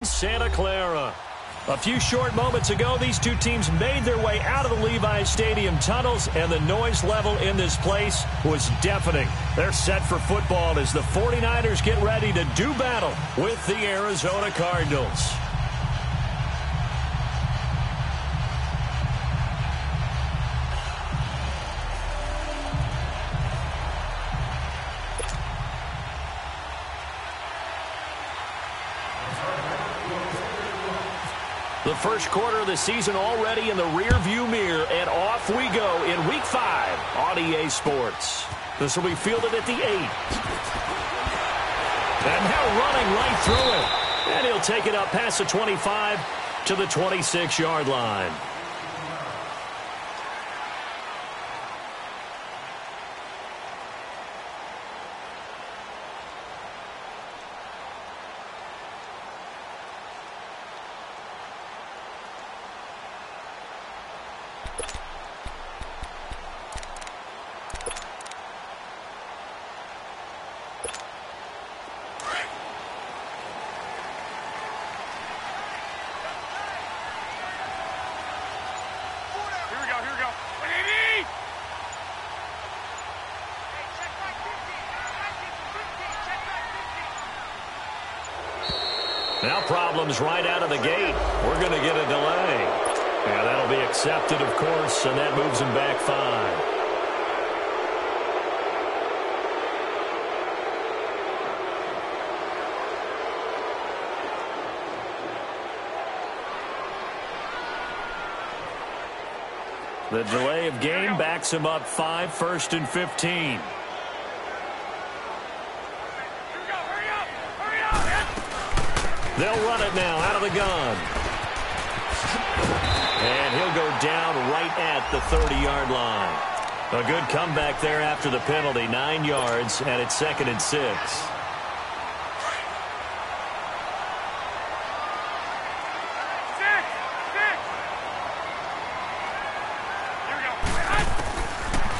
Santa Clara. A few short moments ago, these two teams made their way out of the Levi's Stadium tunnels, and the noise level in this place was deafening. They're set for football as the 49ers get ready to do battle with the Arizona Cardinals. The first quarter of the season already in the rear-view mirror, and off we go in Week 5 on EA Sports. This will be fielded at the 8. And now running right through it. And he'll take it up past the 25 to the 26-yard line. Now problems right out of the gate. We're going to get a delay. Yeah, that'll be accepted, of course, and that moves him back 5. The delay of game backs him up 5, 1st and 15. They'll run it now out of the gun. And he'll go down right at the 30-yard line. A good comeback there after the penalty. 9 yards, and it's 2nd and 6.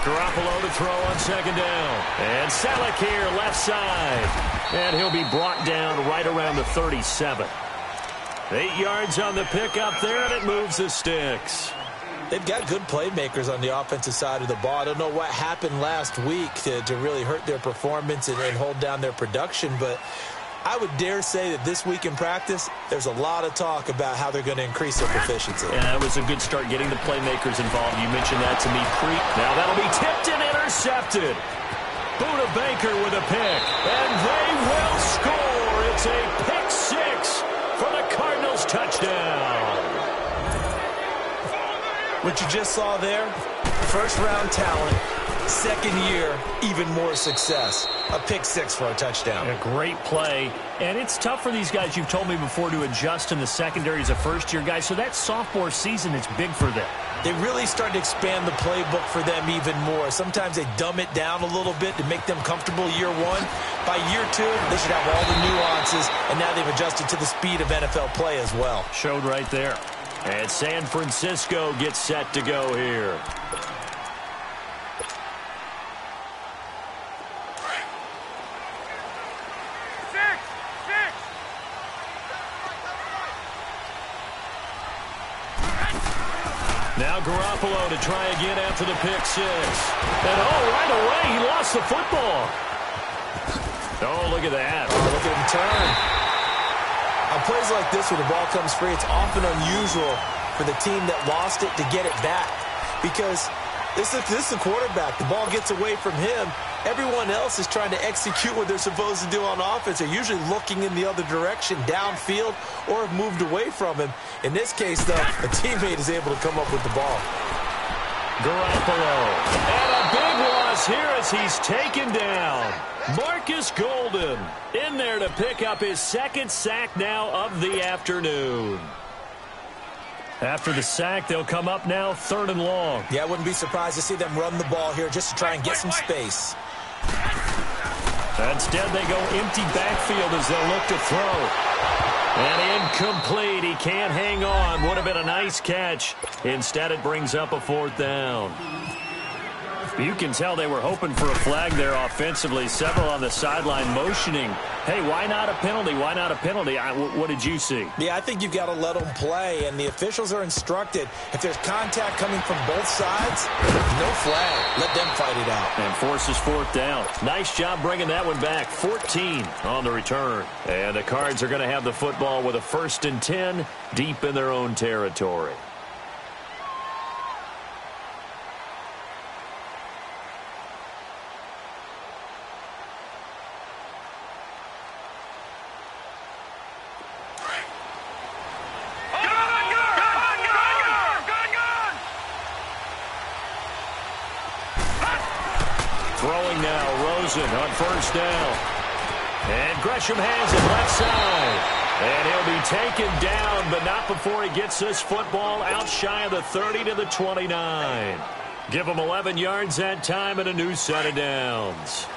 Garoppolo to throw on 2nd down. And Selleck here, left side. And he'll be brought down right around the 37. 8 yards on the pickup there, and it moves the sticks. They've got good playmakers on the offensive side of the ball. I don't know what happened last week to really hurt their performance and hold down their production, but I would dare say that this week in practice, there's a lot of talk about how they're going to increase their proficiency. And that was a good start getting the playmakers involved. You mentioned that to me pre. Now that'll be tipped and intercepted. Buda Baker with a pick, and they will score. It's a pick 6 for the Cardinals touchdown. What you just saw there, first-round talent, second year, even more success. A pick 6 for a touchdown. A great play, and it's tough for these guys, you've told me before, to adjust in the secondary as a first-year guy, so that sophomore season is big for them. They really start to expand the playbook for them even more. Sometimes they dumb it down a little bit to make them comfortable year 1. By year 2, they should have all the nuances, and now they've adjusted to the speed of NFL play as well. Showed right there. And San Francisco gets set to go here. Now Garoppolo to try again after the pick 6. And right away, he lost the football. Oh, look at that. Oh, look at him turn. On plays like this where the ball comes free, it's often unusual for the team that lost it to get it back. Because this is the quarterback. The ball gets away from him. Everyone else is trying to execute what they're supposed to do on offense. They're usually looking in the other direction, downfield, or have moved away from him. In this case, though, a teammate is able to come up with the ball. Garoppolo. And a big loss here as he's taken down. Marcus Golden in there to pick up his 2nd sack now of the afternoon. After the sack, they'll come up now 3rd and long. Yeah, I wouldn't be surprised to see them run the ball here just to try and get some space. Instead, they go empty backfield as they'll look to throw. And incomplete. He can't hang on. Would have been a nice catch. Instead, it brings up a 4th down. You can tell they were hoping for a flag there offensively. Several on the sideline motioning, hey, why not a penalty? Why not a penalty? What did you see? Yeah, I think you've got to let them play, and the officials are instructed. If there's contact coming from both sides, no flag. Let them fight it out. And forces fourth down. Nice job bringing that one back. 14 on the return. And the Cards are going to have the football with a 1st and 10 deep in their own territory. Throwing now, Rosen on 1st down. And Gresham has it left side. And he'll be taken down, but not before he gets this football out shy of the 30 to the 29. Give him 11 yards that time and a new set of downs.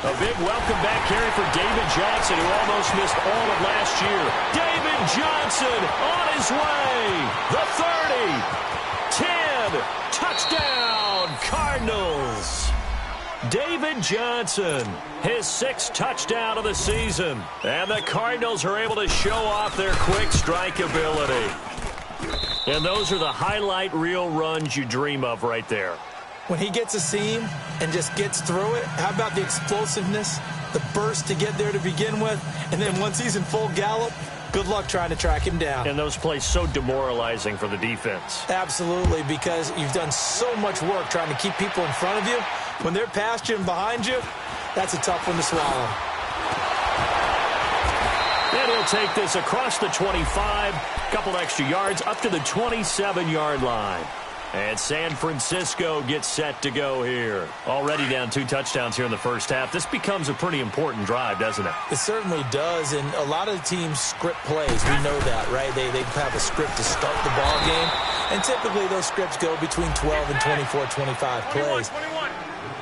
A big welcome back carry for David Johnson, who almost missed all of last year. David Johnson on his way. The 30, 10, touchdown, Cardinals. David Johnson, his 6th touchdown of the season. And the Cardinals are able to show off their quick strike ability. And those are the highlight reel runs you dream of right there. When he gets a seam and just gets through it, how about the explosiveness, the burst to get there to begin with, and then once he's in full gallop, good luck trying to track him down. And those plays so demoralizing for the defense. Absolutely, because you've done so much work trying to keep people in front of you. When they're past you and behind you, that's a tough one to swallow. And he'll take this across the 25, couple extra yards up to the 27-yard line. And San Francisco gets set to go here. Already down 2 touchdowns here in the first half. This becomes a pretty important drive, doesn't it? It certainly does, and a lot of teams script plays. We know that, right? They have a script to start the ball game, and typically those scripts go between 12 and 24, 25 plays. 21.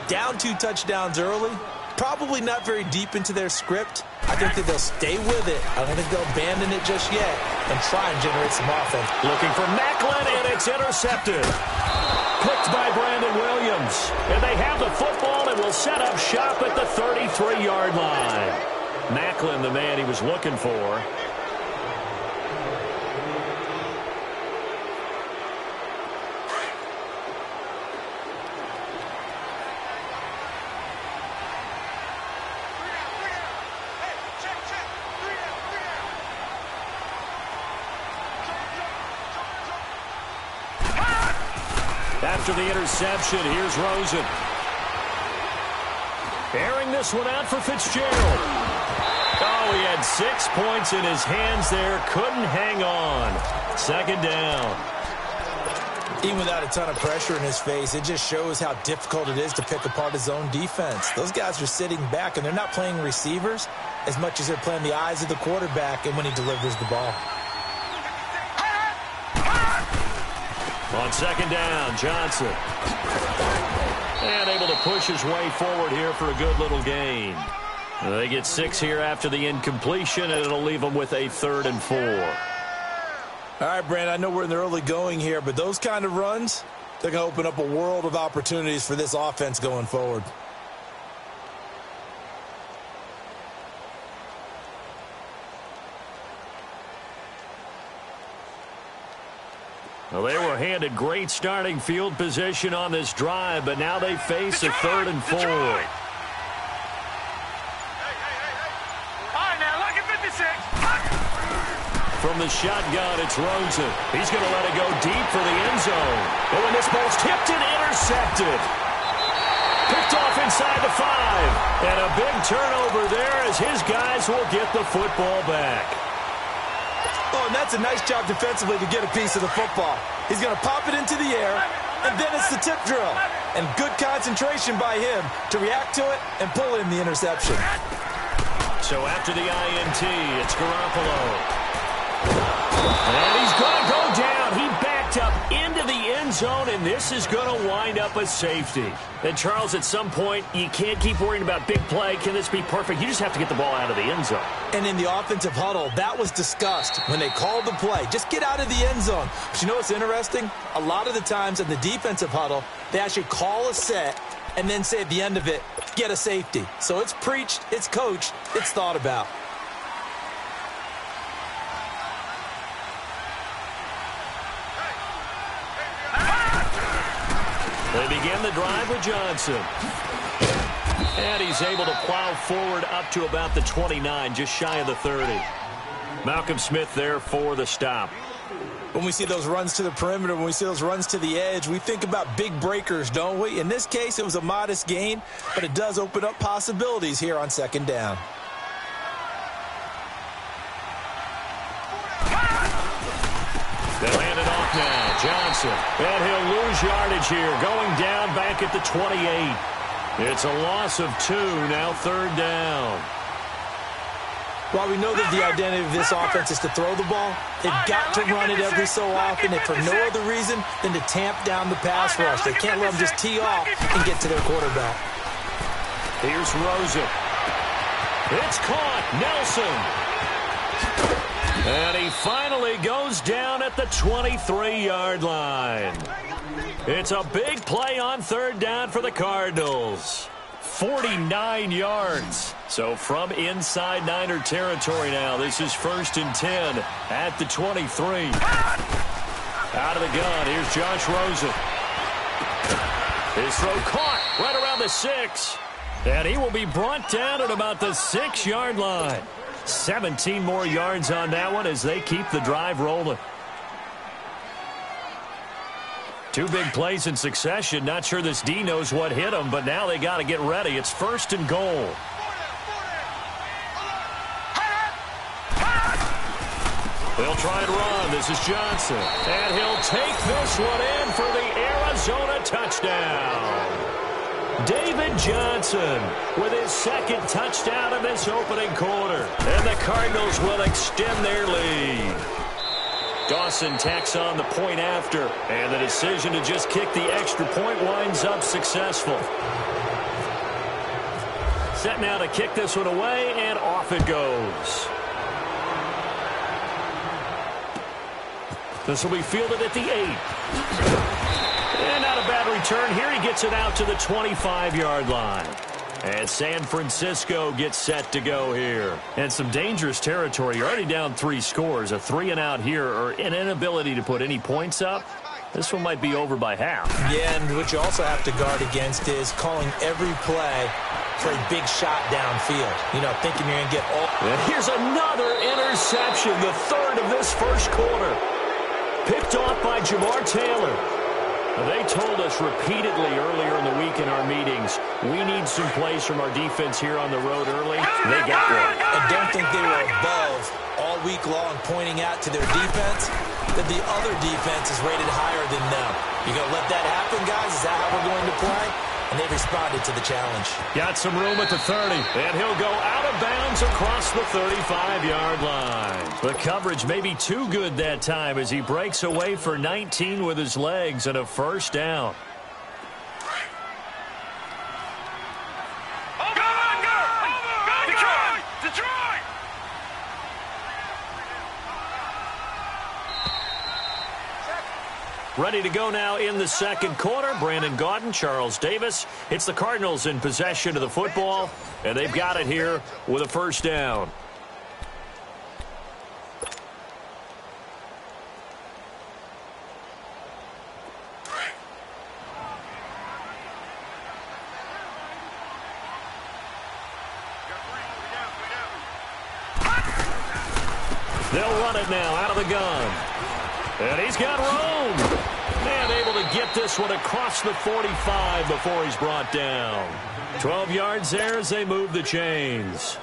Down 2 touchdowns early, probably not very deep into their script. I think that they'll stay with it. I don't think they'll abandon it just yet and try and generate some offense. Looking for Maclin, and it's intercepted. Picked by Brandon Williams. And they have the football and will set up shop at the 33-yard line. Maclin, the man he was looking for. After the interception, here's Rosen. Airing this one out for Fitzgerald. Oh, he had 6 points in his hands there. Couldn't hang on. 2nd down. Even without a ton of pressure in his face, it just shows how difficult it is to pick apart his own defense. Those guys are sitting back, and they're not playing receivers as much as they're playing the eyes of the quarterback and when he delivers the ball. On 2nd down, Johnson. And able to push his way forward here for a good little gain. They get 6 here after the incompletion, and it'll leave them with a 3rd and 4. All right, Brandon, I know we're in the early going here, but those kind of runs, they're going to open up a world of opportunities for this offense going forward. Well, they were handed great starting field position on this drive, but now they face a 3rd and 4. All right, now look at 56. From the shotgun, it's Rosen. He's going to let it go deep for the end zone. Oh, and this ball's tipped and intercepted. Picked off inside the 5. And a big turnover there as his guys will get the football back. Oh, and that's a nice job defensively to get a piece of the football. He's going to pop it into the air, and then it's the tip drill. And good concentration by him to react to it and pull in the interception. So after the INT, it's Garoppolo. And he's going to go down. He backed picked up into the end zone, and this is going to wind up a safety. And, Charles, at some point, you can't keep worrying about big play. Can this be perfect? You just have to get the ball out of the end zone. And in the offensive huddle, that was discussed when they called the play. Just get out of the end zone. But you know what's interesting? A lot of the times in the defensive huddle, they actually call a set and then say at the end of it, get a safety. So it's preached, it's coached, it's thought about. They begin the drive with Johnson. And he's able to plow forward up to about the 29, just shy of the 30. Malcolm Smith there for the stop. When we see those runs to the perimeter, when we see those runs to the edge, we think about big breakers, don't we? In this case, it was a modest gain, but it does open up possibilities here on second down. They'll hand it off now. Johnson. And he'll lose yardage here. Going down back at the 28. It's a loss of 2. Now third down. While we know that the identity of this offense is to throw the ball, they've got to run it every so often, if for no other reason than to tamp down the pass rush. They can't let them just tee off and get to their quarterback. Here's Rosen. It's caught. Nelson. And he finally goes down at the 23-yard line. It's a big play on third down for the Cardinals. 49 yards. So from inside Niner territory now, this is 1st and 10 at the 23. Out of the gun, here's Josh Rosen. His throw caught right around the 6. And he will be brought down at about the 6-yard line. 17 more yards on that one as they keep the drive rolling. 2 big plays in succession. Not sure this D knows what hit him, but now they got to get ready. It's 1st and goal. They'll try and run. This is Johnson. And he'll take this one in for the Arizona touchdown. David Johnson with his 2nd touchdown of this opening quarter. And the Cardinals will extend their lead. Dawson tacks on the point after. And the decision to just kick the extra point winds up successful. Set now to kick this one away, and off it goes. This will be fielded at the 8. And not a bad return here. He gets it out to the 25-yard line. And San Francisco gets set to go here. And some dangerous territory. You're already down 3 scores. A 3-and-out here, or an inability to put any points up. This one might be over by half. Yeah, and what you also have to guard against is calling every play for a big shot downfield. You know, thinking you're going to get all... And here's another interception, the 3rd of this first quarter. Picked off by Jamar Taylor. They told us repeatedly earlier in the week in our meetings, we need some plays from our defense here on the road early. They got one. I don't think they were above all week long pointing out to their defense that the other defense is rated higher than them. You going to let that happen, guys? Is that how we're going to play? And they've responded to the challenge. Got some room at the 30. And he'll go out of bounds across the 35-yard line. The coverage may be too good that time as he breaks away for 19 with his legs and a first down. Ready to go now in the second quarter. Brandon Gaudin, Charles Davis. It's the Cardinals in possession of the football, and they've got it here with a first down. They'll run it now out of the gun. And he's got room. And able to get this one across the 45 before he's brought down. 12 yards there as they move the chains.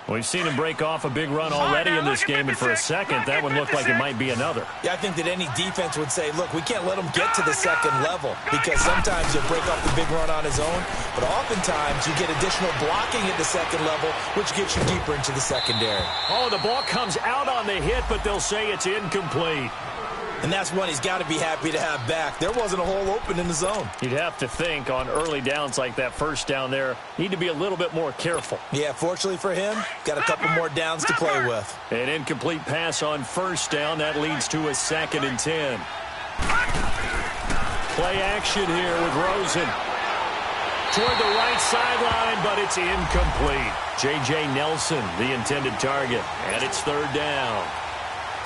We've seen him break off a big run already in this game, and for a second, that one looked like it might be another. Yeah, I think that any defense would say, look, we can't let him get to the second level, because sometimes he'll break off the big run on his own, but oftentimes you get additional blocking at the second level, which gets you deeper into the secondary. Oh, the ball comes out on the hit, but they'll say it's incomplete. And that's one he's got to be happy to have back. There wasn't a hole open in the zone. You'd have to think on early downs like that first down there, need to be a little bit more careful. Yeah, fortunately for him, got a couple more downs to play with. An incomplete pass on first down. That leads to a 2nd and 10. Play action here with Rosen. Toward the right sideline, but it's incomplete. J.J. Nelson, the intended target, and it's 3rd down.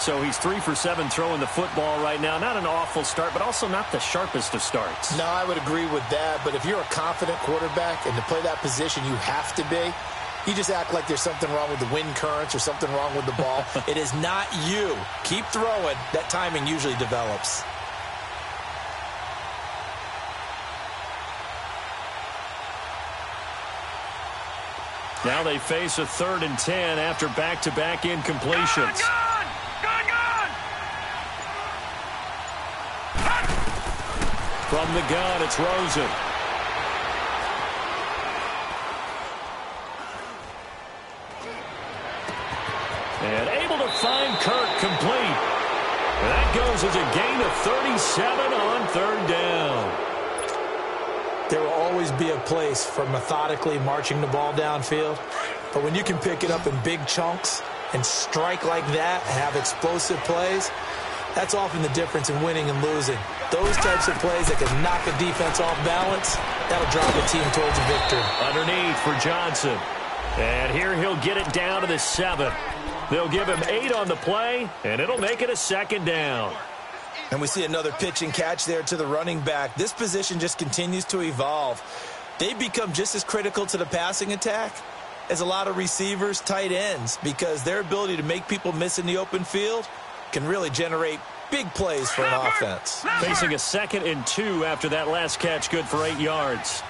So he's 3 for 7 throwing the football right now. Not an awful start, but also not the sharpest of starts. No, I would agree with that. But if you're a confident quarterback and to play that position you have to be, you just act like there's something wrong with the wind currents or something wrong with the ball. It is not you. Keep throwing. That timing usually develops. Now they face a 3rd and 10 after back-to-back incompletions. From the gun, it's Rosen. And able to find Kirk complete. And that goes as a gain of 37 on 3rd down. There will always be a place for methodically marching the ball downfield. But when you can pick it up in big chunks and strike like that, have explosive plays, that's often the difference in winning and losing. Those types of plays that can knock a defense off balance, that'll drive the team towards a victory. Underneath for Johnson. And here he'll get it down to the 7. They'll give him 8 on the play, and it'll make it a 2nd down. And we see another pitch and catch there to the running back. This position just continues to evolve. They become just as critical to the passing attack as a lot of receivers, tight ends, because their ability to make people miss in the open field can really generate big plays for an offense. Facing a 2nd and 2 after that last catch, good for 8 yards.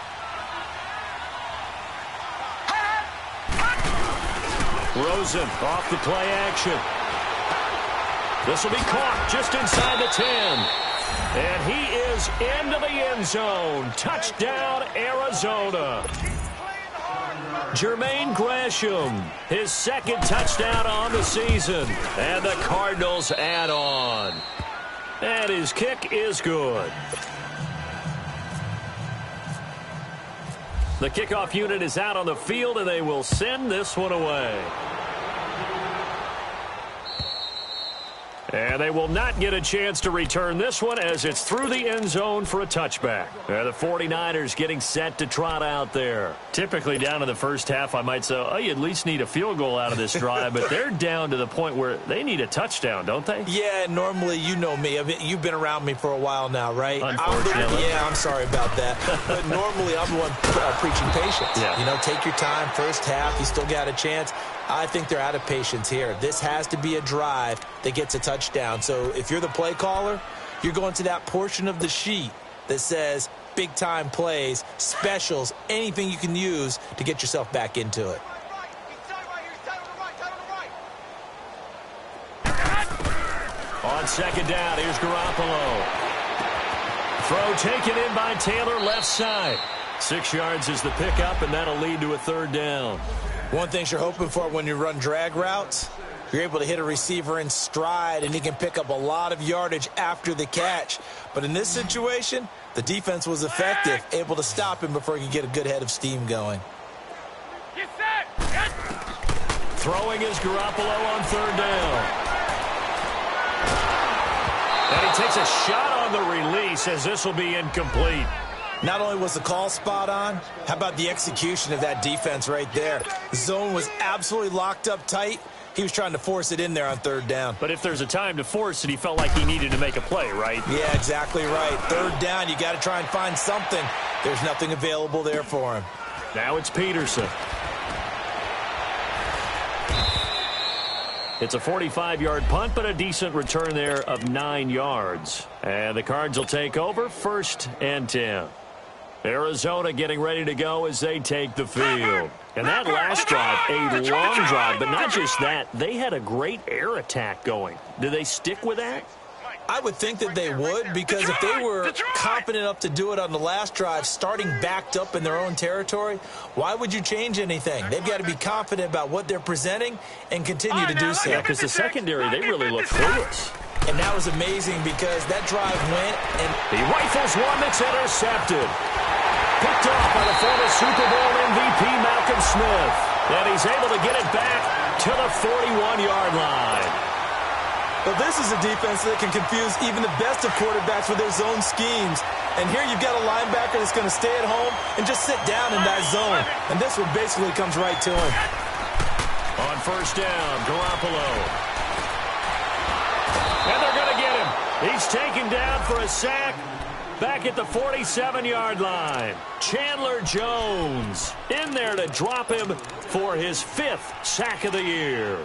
Rosen off the play action. This will be caught just inside the 10. And he is into the end zone. Touchdown, Arizona. Jermaine Gresham, his 2nd touchdown on the season. And the Cardinals add on. And his kick is good. The kickoff unit is out on the field, and they will send this one away. And they will not get a chance to return this one as it's through the end zone for a touchback. And the 49ers getting set to trot out there. Typically down in the first half, I might say, oh, you at least need a field goal out of this drive. But they're down to the point where they need a touchdown, don't they? Yeah, normally, you know me. I mean, you've been around me for a while now, right? Unfortunately. I'm sorry about that. But normally, I'm the one preaching patience. Yeah. You know, take your time. First half, you still got a chance. I think they're out of patience here. This has to be a drive that gets a touchdown. So if you're the play caller, you're going to that portion of the sheet that says big-time plays, specials, anything you can use to get yourself back into it. On 2nd down, here's Garoppolo. Throw taken in by Taylor, left side. 6 yards is the pickup, and that'll lead to a 3rd down. One thing you're hoping for when you run drag routes, you're able to hit a receiver in stride, and he can pick up a lot of yardage after the catch. But in this situation, the defense was effective, able to stop him before he could get a good head of steam going. Throwing is Garoppolo on 3rd down. And he takes a shot on the release as this will be incomplete. Not only was the call spot on, how about the execution of that defense right there? The zone was absolutely locked up tight. He was trying to force it in there on 3rd down. But if there's a time to force it, he felt like he needed to make a play, right? Yeah, exactly right. 3rd down, you got to try and find something. There's nothing available there for him. Now it's Peterson. It's a 45-yard punt, but a decent return there of 9 yards. And the Cards will take over 1st and 10. Arizona getting ready to go as they take the field. And that last drive, a long drive, but not just that. They had a great air attack going. Do they stick with that? I would think that they would, because if they were confident enough to do it on the last drive, starting backed up in their own territory, why would you change anything? They've got to be confident about what they're presenting and continue to do so. Yeah, because the secondary, they really look clueless. And that was amazing because that drive went and he rifles one that's intercepted. Picked off by the former Super Bowl MVP Malcolm Smith. And he's able to get it back to the 41-yard line. Well, this is a defense that can confuse even the best of quarterbacks with their zone schemes. And here you've got a linebacker that's going to stay at home and just sit down in that zone. And this one basically comes right to him. On first down, Garoppolo. And they're going to get him. He's taken down for a sack back at the 47-yard line. Chandler Jones in there to drop him for his 5th sack of the year.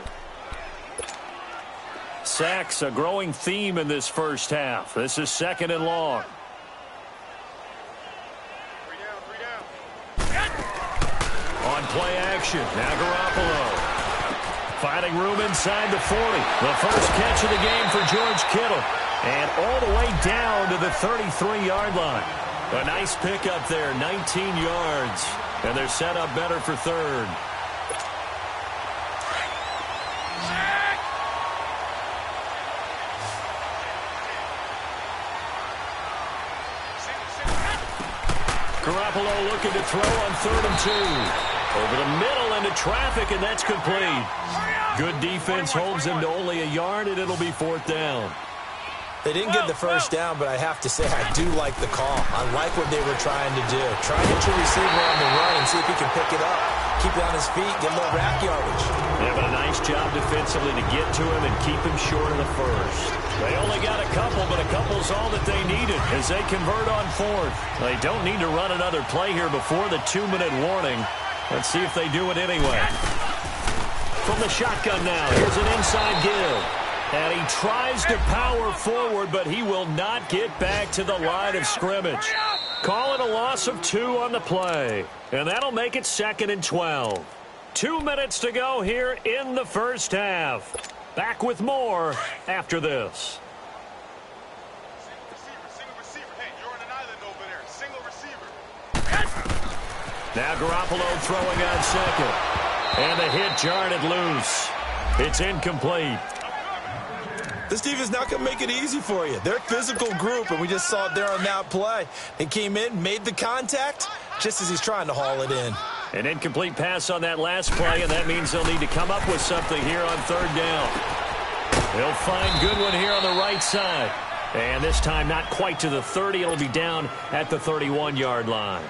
Sacks, a growing theme in this first half. This is 2nd and long. On play action, now Garoppolo. Finding room inside the 40. The first catch of the game for George Kittle. And all the way down to the 33-yard line. A nice pickup there, 19 yards. And they're set up better for 3rd. Garoppolo looking to throw on 3rd and 2. Over the middle into traffic, and that's complete. Good defense holds him to only a yard, and it'll be 4th down. They didn't get the first down, but I have to say I do like the call. I like what they were trying to do. Try to get your receiver on the run and see if he can pick it up. Keep it on his feet, get a little rack yardage. They have a nice job defensively to get to him and keep him short of the first. They only got a couple, but a couple's all that they needed as they convert on 4th. They don't need to run another play here before the 2-minute warning. Let's see if they do it anyway. From the shotgun now, here's an inside give. And he tries to power forward, but he will not get back to the line of scrimmage. Call it a loss of 2 on the play. And that'll make it 2nd and 12. 2 minutes to go here in the first half. Back with more after this. Single receiver. Hey, you're on an island over there. Single receiver. Now Garoppolo throwing on 2nd. And the hit jarred it loose. It's incomplete. This defense not going to make it easy for you. They're a physical group, and we just saw it there on that play. They came in, made the contact, just as he's trying to haul it in. An incomplete pass on that last play, and that means they'll need to come up with something here on 3rd down. They'll find Goodwin here on the right side. And this time not quite to the 30. It'll be down at the 31-yard line.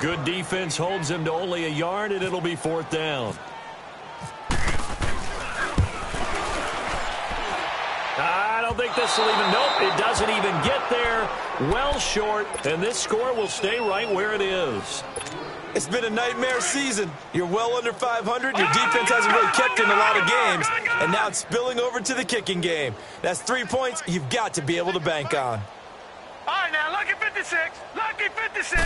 Good defense holds him to only a yard, and it'll be 4th down. I don't think this will even, nope, it doesn't even get there. Well short, and this score will stay right where it is. It's been a nightmare season. You're well under 500. Your defense hasn't really kept in a lot of games, and now it's spilling over to the kicking game. That's 3 points you've got to be able to bank on. All right, now, lucky 56. Lucky 56.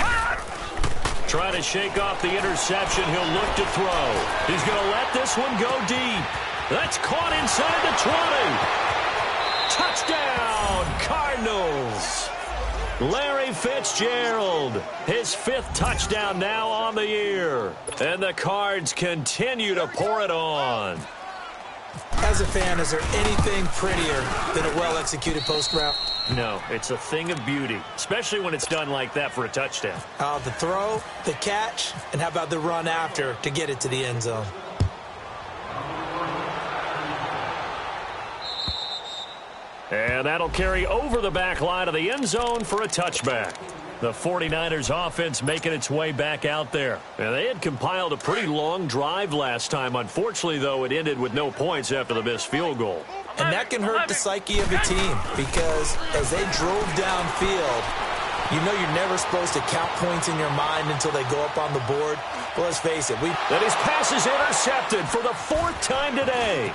Trying to shake off the interception. He'll look to throw. He's going to let this one go deep. That's caught inside the 20. Touchdown, Cardinals. Larry Fitzgerald, his 5th touchdown now on the year. And the Cards continue to pour it on. As a fan, is there anything prettier than a well-executed post route? No, it's a thing of beauty, especially when it's done like that for a touchdown. The throw, the catch, and how about the run after to get it to the end zone? And that'll carry over the back line of the end zone for a touchback. The 49ers offense making its way back out there. And they had compiled a pretty long drive last time. Unfortunately, though, it ended with no points after the missed field goal. And that can hurt the psyche of a team because as they drove downfield, you know you're never supposed to count points in your mind until they go up on the board. But let's face it. And his pass is intercepted for the 4th time today.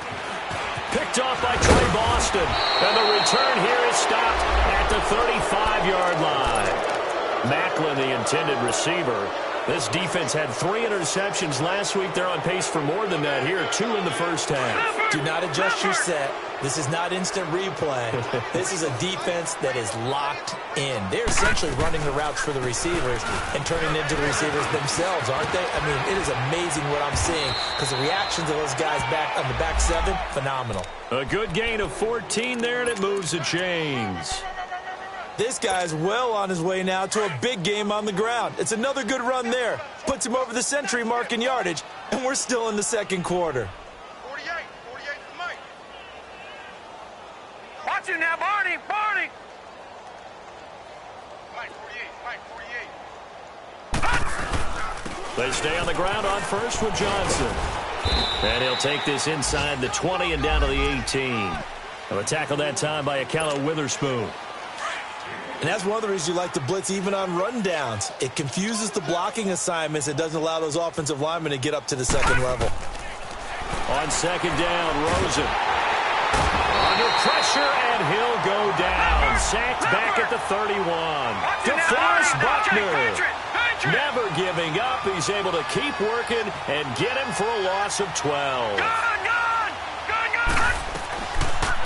Picked off by Trey Boston. And the return here is stopped at the 35-yard line. Macklin, the intended receiver. This defense had 3 interceptions last week. They're on pace for more than that here. 2 in the first half. Do not adjust your set This is not instant replay. This is a defense that is locked in. They're essentially running the routes for the receivers and turning into the receivers themselves, aren't they? I mean, it is amazing what I'm seeing because the reactions of those guys back on the back seven, phenomenal. A good gain of 14 there, and it moves the chains. This guy's well on his way now to a big game on the ground. It's another good run there. Puts him over the century mark in yardage, and we're still in the second quarter. 48 to Mike. Watch him now, Barney. Mike 48. They stay on the ground on first with Johnson. And he'll take this inside the 20 and down to the 18. A tackle that time by Akella Witherspoon. And that's one of the reasons you like to blitz even on rundowns. It confuses the blocking assignments. It doesn't allow those offensive linemen to get up to the second level. On second down, Rosen. Under pressure, and he'll go down. Sacked back at the 31. DeForest Buckner. Never giving up. He's able to keep working and get him for a loss of 12.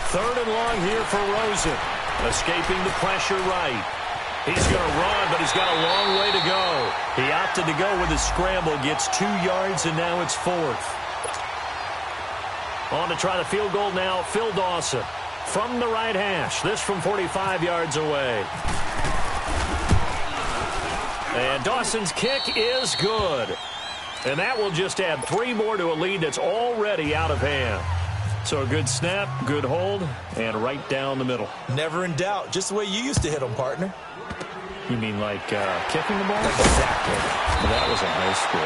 Third and long here for Rosen. Escaping the pressure right. He's going to run, but he's got a long way to go. He opted to go with a scramble, gets 2 yards, and now it's fourth. On to try the field goal now, Phil Dawson. From the right hash, this from 45 yards away. And Dawson's kick is good. And that will just add 3 more to a lead that's already out of hand. So a good snap, good hold, and right down the middle. Never in doubt. Just the way you used to hit them, partner. You mean like kicking the ball? Exactly. Well, that was in high school.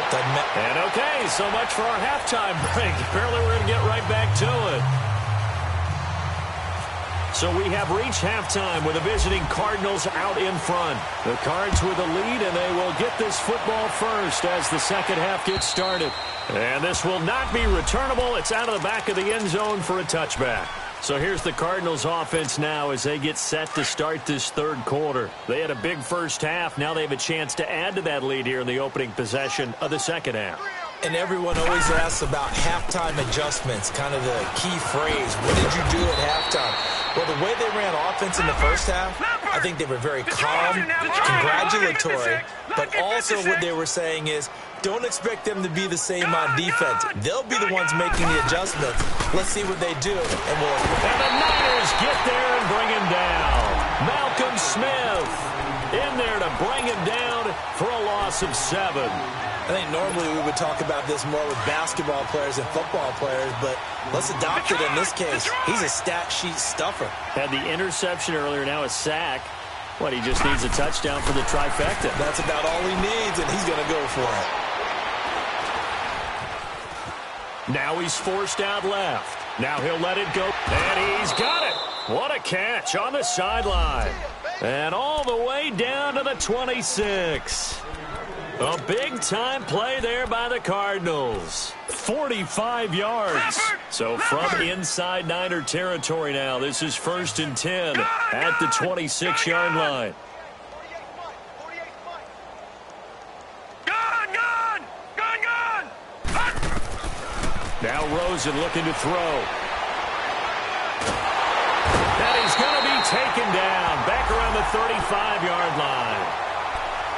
And okay, so much for our halftime break. Apparently we're going to get right back to it. So we have reached halftime with the visiting Cardinals out in front. The Cards with the lead, and they will get this football first as the second half gets started. And this will not be returnable. It's out of the back of the end zone for a touchback. So here's the Cardinals offense now as they get set to start this third quarter. They had a big first half. Now they have a chance to add to that lead here in the opening possession of the second half. And everyone always asks about halftime adjustments, kind of the key phrase. What did you do at halftime? Well, the way they ran offense in the first half, I think they were very calm, congratulatory, but also what they were saying is, don't expect them to be the same on defense. They'll be the ones making the adjustments. Let's see what they do. And the Niners get there and bring him down. Malcolm Smith in there to bring him down for a loss of 7. I think normally we would talk about this more with basketball players and football players, but let's adopt it in this case. He's a stat sheet stuffer. Had the interception earlier, now a sack. What, he just needs a touchdown for the trifecta. That's about all he needs, and he's going to go for it. Now he's forced out left. Now he'll let it go, and he's got it. What a catch on the sideline. And all the way down to the 26. A big-time play there by the Cardinals. 45 yards. So from inside Niner territory now, this is 1st and 10 at the 26-yard line. Now Rosen looking to throw. And he's going to be taken down back around the 35-yard line.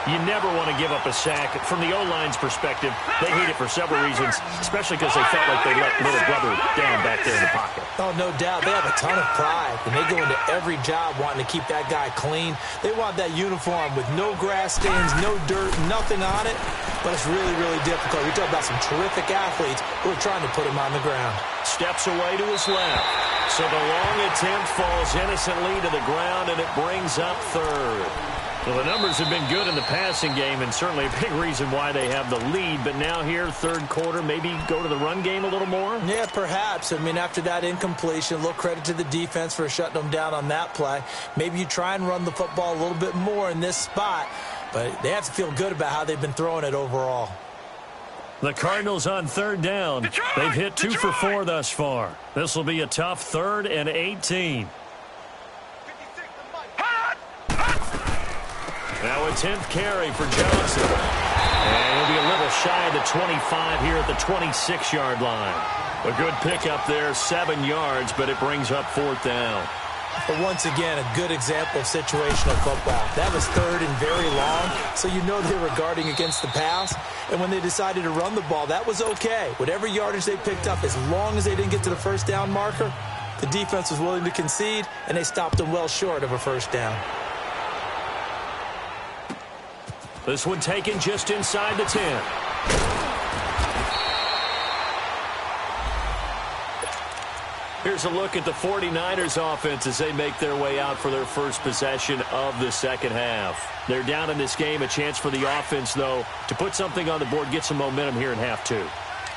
You never want to give up a sack. From the O-line's perspective, they hate it for several reasons, especially because they felt like they let little brother down back there in the pocket. Oh, no doubt. They have a ton of pride, and they go into every job wanting to keep that guy clean. They want that uniform with no grass stains, no dirt, nothing on it. But it's really, really difficult. We talk about some terrific athletes who are trying to put him on the ground. Steps away to his left. So the long attempt falls innocently to the ground, and it brings up third. Well, the numbers have been good in the passing game, and certainly a big reason why they have the lead. But now here, third quarter, maybe go to the run game a little more? Yeah, perhaps. I mean, after that incompletion, a little credit to the defense for shutting them down on that play. Maybe you try and run the football a little bit more in this spot. But they have to feel good about how they've been throwing it overall. The Cardinals on third down. They've hit 2 for 4 thus far. This will be a tough 3rd and 18. Now a 10th carry for Johnson. And he'll be a little shy of the 25 here at the 26-yard line. A good pickup there, 7 yards, but it brings up 4th down. But once again, a good example of situational football. That was 3rd and very long, so you know they were guarding against the pass. And when they decided to run the ball, that was okay. Whatever yardage they picked up, as long as they didn't get to the first down marker, the defense was willing to concede, and they stopped them well short of a first down. This one taken just inside the 10. Here's a look at the 49ers offense as they make their way out for their first possession of the second half. They're down in this game. A chance for the offense, though, to put something on the board, get some momentum here in half 2.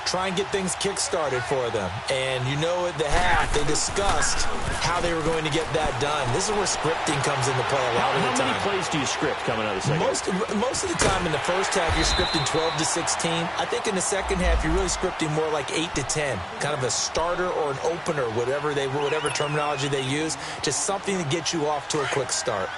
Try and get things kick-started for them. And you know at the half, they discussed how they were going to get that done. This is where scripting comes into play a lot of the time. How many plays do you script coming out of the second half? Most of the time in the first half, you're scripting 12 to 16. I think in the second half, you're really scripting more like 8 to 10. Kind of a starter or an opener, whatever terminology they use. Just something to get you off to a quick start.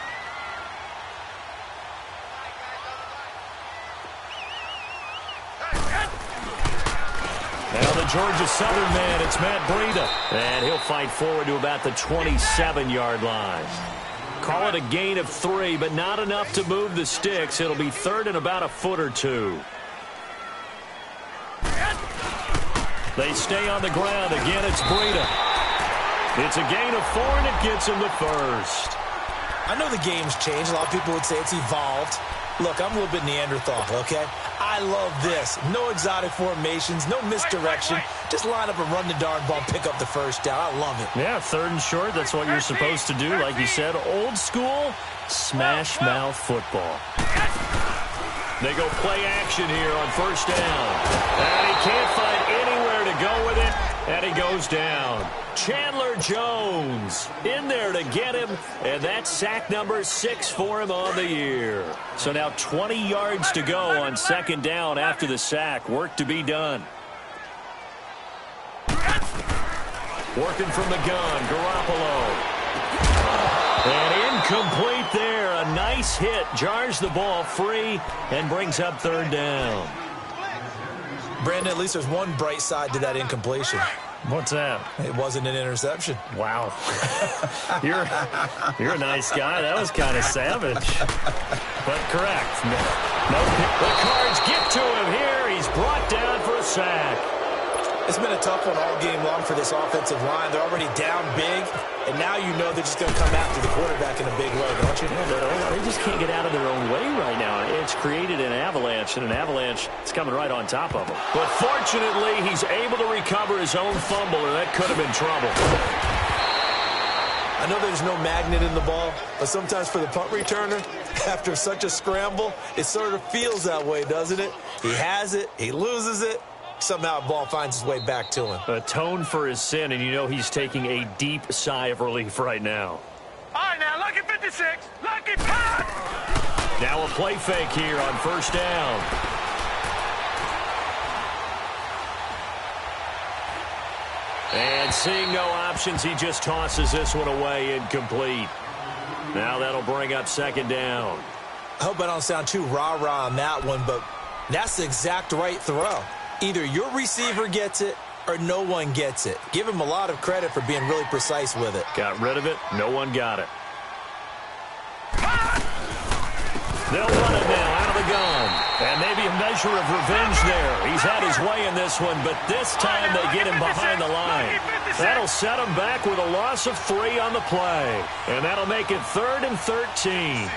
Now the Georgia Southern man, it's Matt Breida. And he'll fight forward to about the 27-yard line. Call it a gain of 3, but not enough to move the sticks. It'll be 3rd and about a foot or 2. They stay on the ground. Again, it's Breida. It's a gain of 4, and it gets him the first. I know the game's changed. A lot of people would say it's evolved. Look, I'm a little bit Neanderthal, okay? I love this. No exotic formations, no misdirection. Just line up and run the darn ball, pick up the first down. I love it. Yeah, 3rd and short. That's what you're supposed to do. Like you said, old school, smash mouth football. They go play action here on first down. And he can't find anywhere to go with it. And he goes down. Chandler Jones in there to get him. And that's sack number 6 for him on the year. So now 20 yards to go on second down after the sack. Work to be done. Working from the gun, Garoppolo. And incomplete there. A nice hit. Jars the ball free and brings up 3rd down. Brandon, at least there's one bright side to that incompletion. What's that? It wasn't an interception. Wow. You're a nice guy. That was kind of savage. But correct. No, the Cards get to him here. He's brought down for a sack. It's been a tough one all game long for this offensive line. They're already down big, and now you know they're just going to come after the quarterback in a big way, don't you? Yeah, they just can't get out of their own way right now. It's created an avalanche, and an avalanche is coming right on top of them. But fortunately, he's able to recover his own fumble, or that could have been trouble. I know there's no magnet in the ball, but sometimes for the punt returner, after such a scramble, it sort of feels that way, doesn't it? He has it, he loses it. Somehow the ball finds its way back to him. Atone for his sin, and you know he's taking a deep sigh of relief right now. All right, now, lucky 56. Lucky pass. Now a play fake here on first down. And seeing no options, he just tosses this one away, incomplete. Now that'll bring up second down. I hope I don't sound too rah-rah on that one, but that's the exact right throw. Either your receiver gets it or no one gets it. Give him a lot of credit for being really precise with it. Got rid of it. No one got it. They'll run it now out of the gun. And maybe a measure of revenge there. He's had his way in this one, but this time they get him behind the line. That'll set him back with a loss of 3 on the play. And that'll make it 3rd and 13.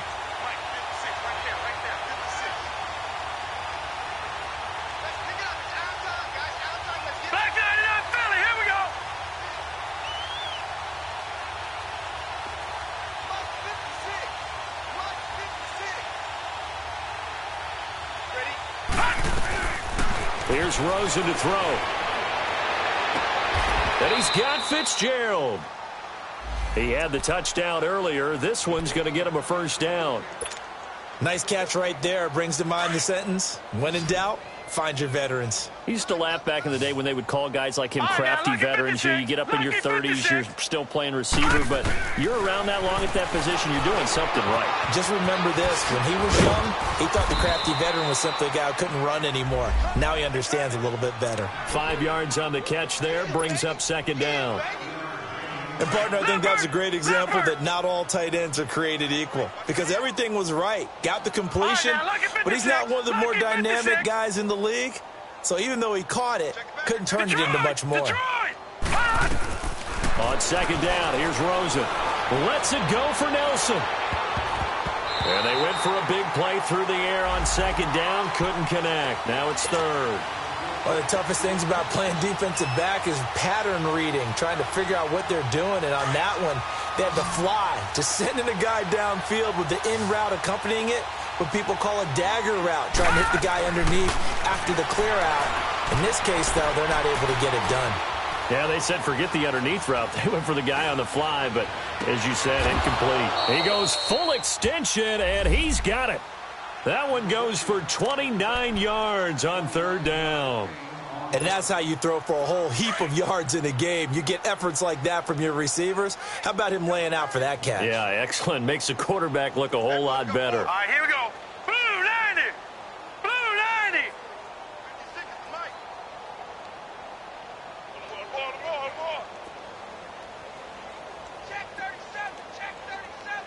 Here's Rosen to throw. And he's got Fitzgerald. He had the touchdown earlier. This one's going to get him a first down. Nice catch right there. Brings to mind the sentence, when in doubt, find your veterans. He used to laugh back in the day when they would call guys like him crafty veterans. You get up in your 30s, you're still playing receiver, but you're around that long at that position, you're doing something right. Just remember this. When he was young, he thought the crafty veteran was simply a guy who couldn't run anymore. Now he understands a little bit better. 5 yards on the catch there, brings up second down. And, partner, I think that's a great example that not all tight ends are created equal, because everything was right. Got the completion, but he's not one of the more dynamic guys in the league. So even though he caught it, couldn't turn it into much more. On second down, here's Rosen. Lets it go for Nelson. And they went for a big play through the air on second down. Couldn't connect. Now it's third. One of the toughest things about playing defensive back is pattern reading, trying to figure out what they're doing. And on that one, they had to fly, just sending a guy downfield with the in route accompanying it, what people call a dagger route, trying to hit the guy underneath after the clear out. In this case, though, they're not able to get it done. Yeah, they said forget the underneath route. They went for the guy on the fly, but as you said, incomplete. He goes full extension, and he's got it. That one goes for 29 yards on third down. And that's how you throw for a whole heap of yards in a game. You get efforts like that from your receivers. How about him laying out for that catch? Yeah, excellent. Makes the quarterback look a whole lot better. All right, here we go. Blue 90. Blue 90. Check 37. Check 37.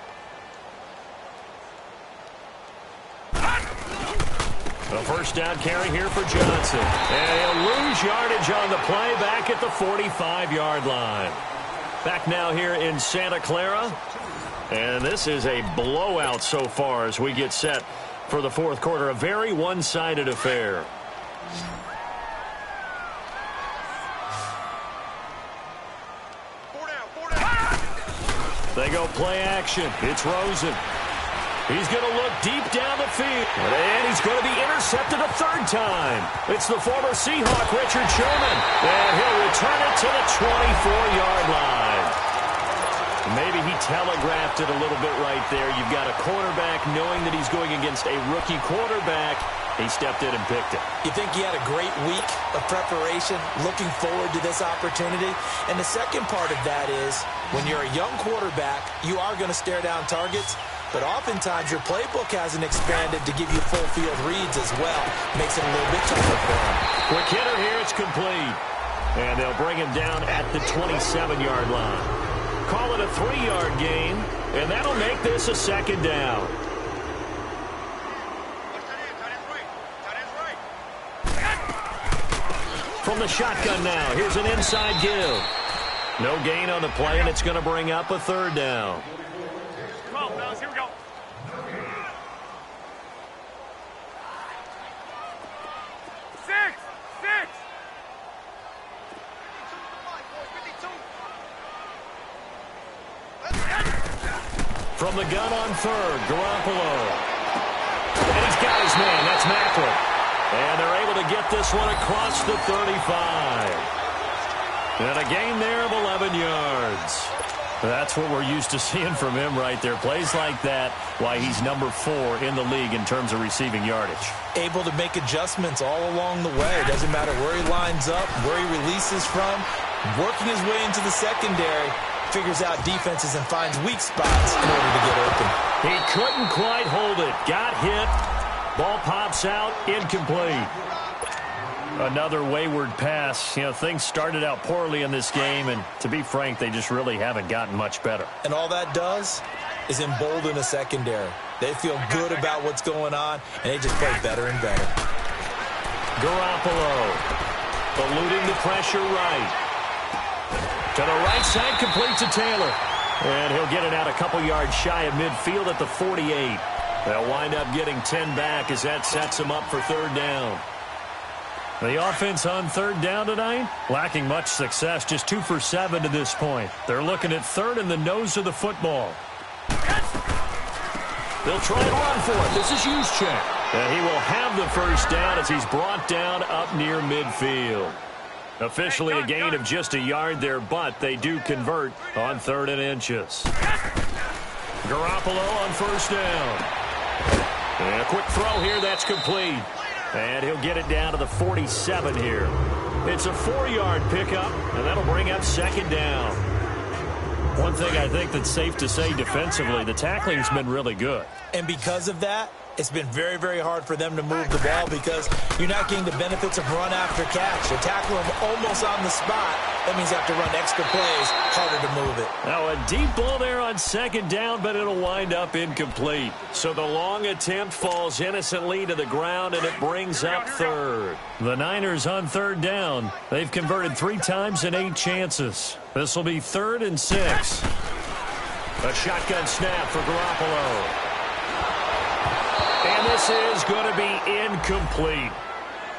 A first down carry here for Johnson. And he'll lose yardage on the play back at the 45-yard line. Back now here in Santa Clara. And this is a blowout so far as we get set for the fourth quarter. A very one-sided affair. Four down. They go play action. It's Rosen. He's going to look deep down the field. And he's going to be intercepted a third time. It's the former Seahawk, Richard Sherman. And he'll return it to the 24-yard line. Maybe he telegraphed it a little bit right there. You've got a quarterback knowing that he's going against a rookie quarterback. He stepped in and picked it. You think he had a great week of preparation, looking forward to this opportunity? And the second part of that is, when you're a young quarterback, you are going to stare down targets, but oftentimes your playbook hasn't expanded to give you full field reads as well. Makes it a little bit tougher for him. Quick hitter here, it's complete. And they'll bring him down at the 27-yard line. Call it a 3-yard gain, and that'll make this a second down. From the shotgun now, here's an inside give. No gain on the play, and it's going to bring up a third down. Come on, fellas, here we go. Six. From the gun on third, Garoppolo. And he's got his man, that's Macklin. And they're able to get this one across the 35. And a gain there of 11 yards. That's what we're used to seeing from him right there. Plays like that, why he's number 4 in the league in terms of receiving yardage. Able to make adjustments all along the way. Doesn't matter where he lines up, where he releases from. Working his way into the secondary, figures out defenses and finds weak spots in order to get open. He couldn't quite hold it. Got hit. Ball pops out. Incomplete. Another wayward pass. You know, things started out poorly in this game, and to be frank, they just really haven't gotten much better. And all that does is embolden a secondary. They feel good about what's going on, and they just play better and better. Garoppolo eluding the pressure right. To the right side, complete to Taylor. And he'll get it out a couple yards shy of midfield at the 48. They'll wind up getting 10 back as that sets them up for third down. The offense on third down tonight, lacking much success, just 2 for 7 to this point. They're looking at third in the nose of the football. They'll try and run for it. This is Juszczyk. And he will have the first down as he's brought down up near midfield. Officially a gain of just a yard there, but they do convert on 3rd and inches. Garoppolo on first down. And a quick throw here, that's complete. And he'll get it down to the 47 here. It's a 4-yard pickup, and that'll bring up second down. One thing I think that's safe to say defensively, the tackling's been really good. And because of that, it's been very, very hard for them to move the ball because you're not getting the benefits of run after catch. You tackle them almost on the spot. That means you have to run extra plays, harder to move it. Now a deep ball there on second down, but it'll wind up incomplete. So the long attempt falls innocently to the ground, and it brings up third. The Niners on third down. They've converted 3 times in 8 chances. This will be 3rd and 6. A shotgun snap for Garoppolo. And this is going to be incomplete.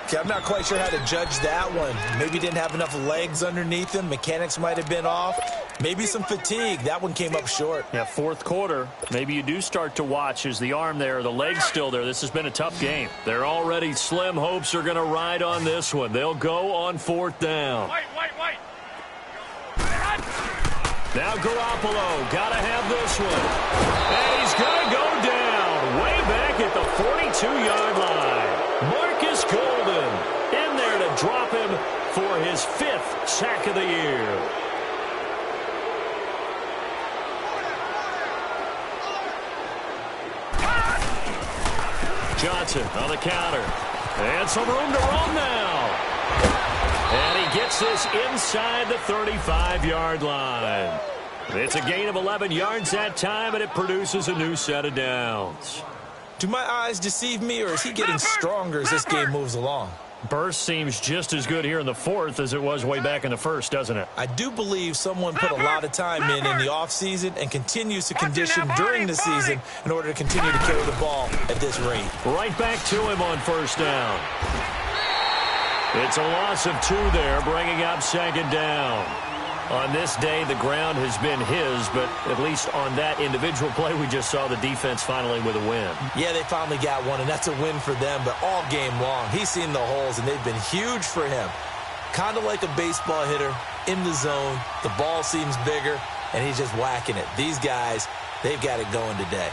Okay, I'm not quite sure how to judge that one. Maybe didn't have enough legs underneath him. Mechanics might have been off. Maybe some fatigue. That one came up short. Yeah, 4th quarter. Maybe you do start to watch as the arm there, the leg's still there. This has been a tough game. They're already slim hopes are going to ride on this one. They'll go on 4th down. Wait. Now Garoppolo, got to have this one. And he's going to go down way back at the 42-yard line. Marcus Golden in there to drop him for his 5th sack of the year. Johnson on the counter. And some room to roam now. And he gets this inside the 35-yard line. It's a gain of 11 yards that time, and it produces a new set of downs. Do my eyes deceive me, or is he getting stronger as this game moves along? Burst seems just as good here in the 4th as it was way back in the 1st, doesn't it? I do believe someone put a lot of time in the offseason and continues to condition during the season in order to continue to carry the ball at this rate. Right back to him on 1st down. It's a loss of 2 there, bringing up second down. On this day, the ground has been his, but at least on that individual play, we just saw the defense finally with a win. Yeah, they finally got one, and that's a win for them, but all game long, he's seen the holes, and they've been huge for him. Kind of like a baseball hitter in the zone. The ball seems bigger, and he's just whacking it. These guys, they've got it going today.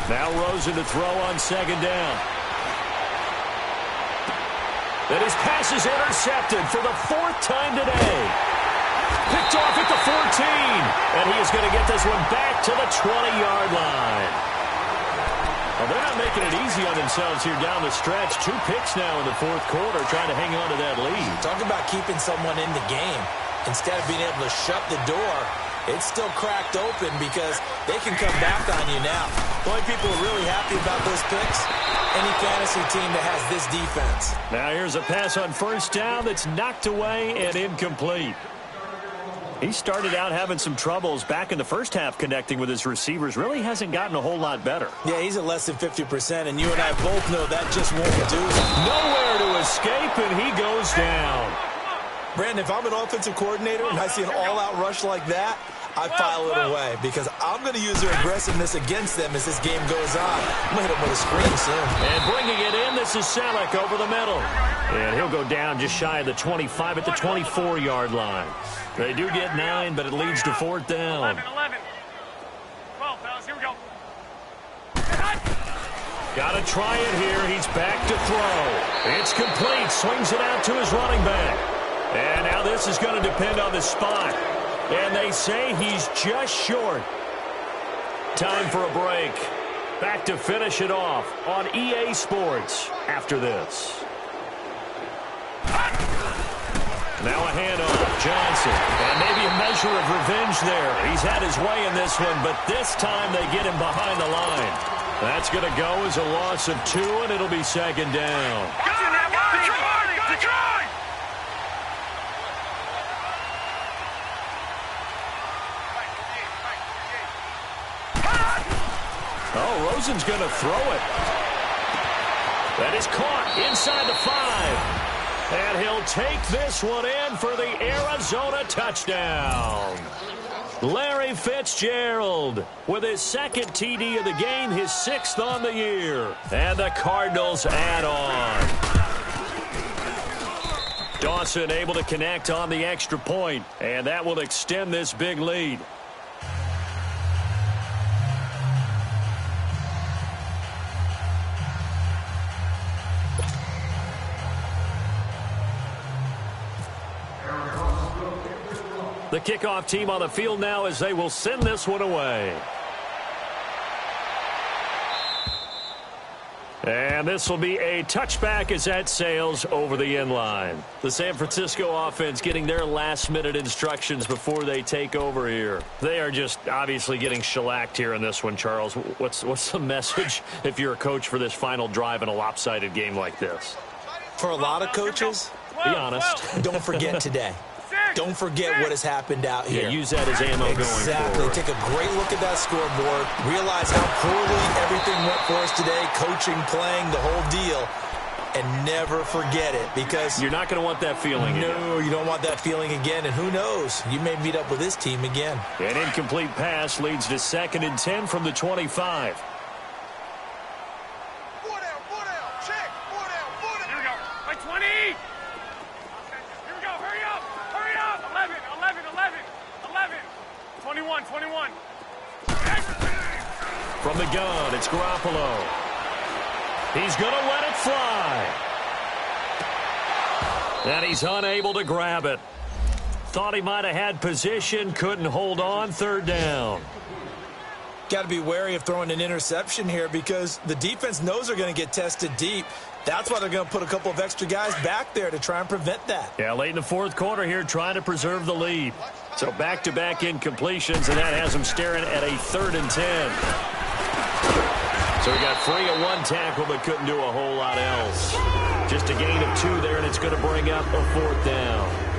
Now Rosen to throw on second down. That his pass is intercepted for the 4th time today. Picked off at the 14. And he is going to get this one back to the 20-yard line. Well, they're not making it easy on themselves here down the stretch. 2 picks now in the 4th quarter trying to hang on to that lead. Talk about keeping someone in the game. Instead of being able to shut the door, it's still cracked open because they can come back on you now. The only people who are really happy about those picks, any fantasy team that has this defense. Now here's a pass on 1st down that's knocked away and incomplete. He started out having some troubles back in the 1st half connecting with his receivers. Really hasn't gotten a whole lot better. Yeah, he's at less than 50%, and you and I both know that just won't do. Nowhere to escape, and he goes down. Brandon, if I'm an offensive coordinator and I see an all-out rush like that, I file it away because I'm going to use their aggressiveness against them as this game goes on. I'm going to hit them with a screen soon. And bringing it in, this is Selleck over the middle. And he'll go down just shy of the 25 at the 24-yard line. They do get 9, but it leads to 4th down. 11. 12, fellas, here we go. Got to try it here. He's back to throw. It's complete. Swings it out to his running back. And now this is going to depend on the spot. And they say he's just short. Time for a break. Back to finish it off on EA Sports after this. Now a handoff. Johnson. And maybe a measure of revenge there. He's had his way in this one, but this time they get him behind the line. That's going to go as a loss of 2, and it'll be second down. Oh, Rosen's going to throw it. That is caught inside the 5. And he'll take this one in for the Arizona touchdown. Larry Fitzgerald with his second TD of the game, his 6th on the year. And the Cardinals add on. Dawson able to connect on the extra point, and that will extend this big lead. The kickoff team on the field now as they will send this one away. And this will be a touchback as that sails over the end line. The San Francisco offense getting their last-minute instructions before they take over here. They are just obviously getting shellacked here in this one, Charles. What's the message if you're a coach for this final drive in a lopsided game like this? For a lot of coaches, be honest. Don't forget today. Don't forget what has happened out here. Yeah, use that as ammo going forward. Exactly. Take a great look at that scoreboard. Realize how poorly everything went for us today. Coaching, playing, the whole deal. And never forget it, because you're not going to want that feeling again. No, you don't want that feeling again. And who knows? You may meet up with this team again. An incomplete pass leads to 2nd and 10 from the 25. From the gun, it's Garoppolo. He's going to let it fly. And he's unable to grab it. Thought he might have had position, couldn't hold on, 3rd down. Got to be wary of throwing an interception here, because the defense knows they're going to get tested deep. That's why they're going to put a couple of extra guys back there to try and prevent that. Yeah, late in the 4th quarter here, trying to preserve the lead. So back-to-back incompletions, and that has them staring at a 3rd and 10. So he got free of 1 tackle, but couldn't do a whole lot else. Just a gain of 2 there, and it's going to bring up a 4th down.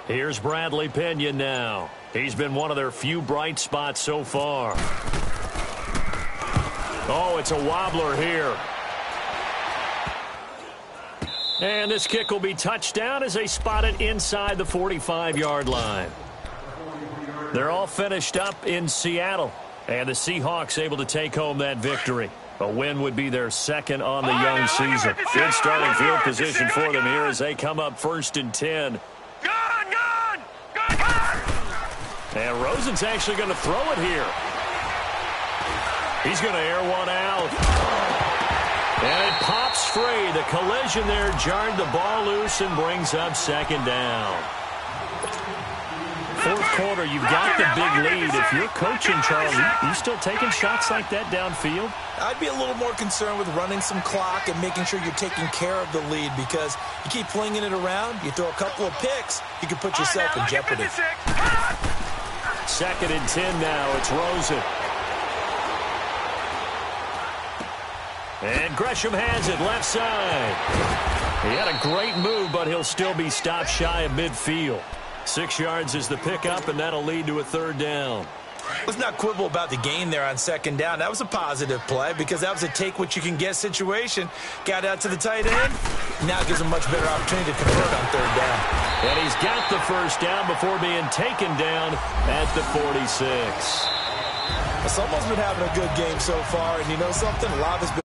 Here's Bradley Pinion now. He's been one of their few bright spots so far. Oh, it's a wobbler here. And this kick will be touchdown as they spot it inside the 45-yard line. They're all finished up in Seattle. And the Seahawks able to take home that victory. A win would be their 2nd on the young season. Good starting field position for them here as they come up 1st and 10. And Rosen's actually going to throw it here. He's going to air one out. And it pops free. The collision there jarred the ball loose and brings up 2nd down. 4th quarter, you've got the big lead. If you're coaching, Charles, you still taking shots like that downfield? I'd be a little more concerned with running some clock and making sure you're taking care of the lead, because you keep flinging it around, you throw a couple of picks, you can put yourself in jeopardy. 2nd and 10 now. It's Rosen. And Gresham has it left side. He had a great move, but he'll still be stopped shy of midfield. 6 yards is the pickup, and that'll lead to a 3rd down. Let's not quibble about the gain there on 2nd down. That was a positive play, because that was a take-what-you-can-get situation. Got out to the tight end. Now it gives him a much better opportunity to convert on 3rd down. And he's got the 1st down before being taken down at the 46. Someone's been having a good game so far, and you know something? A lot of it's been